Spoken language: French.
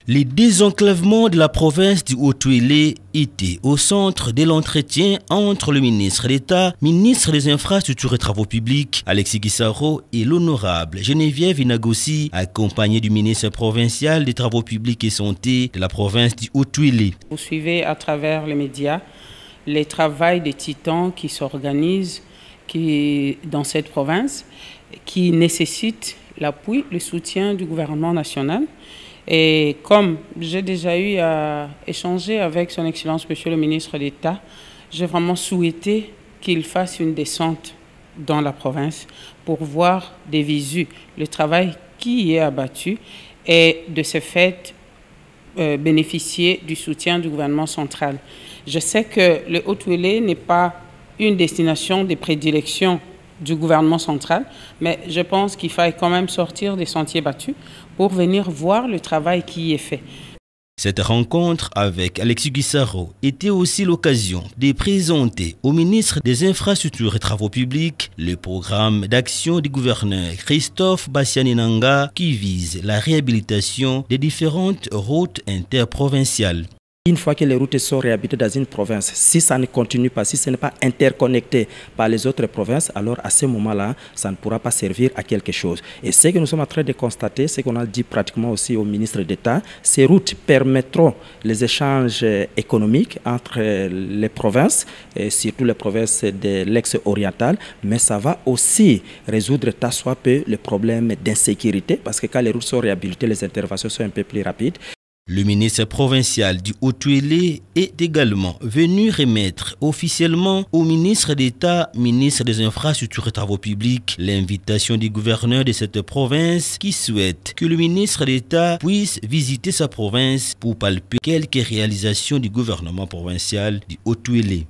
Les désenclavements de la province du Haut-Uélé étaient au centre de l'entretien entre le ministre d'État, ministre des Infrastructures et Travaux Publics, Alexis Guissaro, et l'honorable Geneviève Inagossi, accompagné du ministre provincial des Travaux Publics et Santé de la province du Haut-Uélé. Vous suivez à travers les médias les travaux des titans qui s'organisent dans cette province, qui nécessitent l'appui, le soutien du gouvernement national. Et comme j'ai déjà eu à échanger avec son Excellence Monsieur le ministre d'État, j'ai vraiment souhaité qu'il fasse une descente dans la province pour voir des visus le travail qui y est abattu et de ce fait bénéficier du soutien du gouvernement central. Je sais que le Haut-Uélé n'est pas une destination de prédilection du gouvernement central, mais je pense qu'il faille quand même sortir des sentiers battus pour venir voir le travail qui y est fait. Cette rencontre avec Alexis Guissaro était aussi l'occasion de présenter au ministre des Infrastructures et Travaux Publics le programme d'action du gouverneur Christophe Bassiani-Nanga qui vise la réhabilitation des différentes routes interprovinciales. Une fois que les routes sont réhabilitées dans une province, si ça ne continue pas, si ce n'est pas interconnecté par les autres provinces, alors à ce moment-là, ça ne pourra pas servir à quelque chose. Et ce que nous sommes en train de constater, ce qu'on a dit pratiquement aussi au ministre d'État, ces routes permettront les échanges économiques entre les provinces, et surtout les provinces de l'ex-oriental, mais ça va aussi résoudre tant soit peu le problème d'insécurité, parce que quand les routes sont réhabilitées, les interventions sont un peu plus rapides. Le ministre provincial du Haut-Uélé est également venu remettre officiellement au ministre d'État, ministre des Infrastructures et Travaux Publics, l'invitation du gouverneur de cette province qui souhaite que le ministre d'État puisse visiter sa province pour palper quelques réalisations du gouvernement provincial du Haut-Uélé.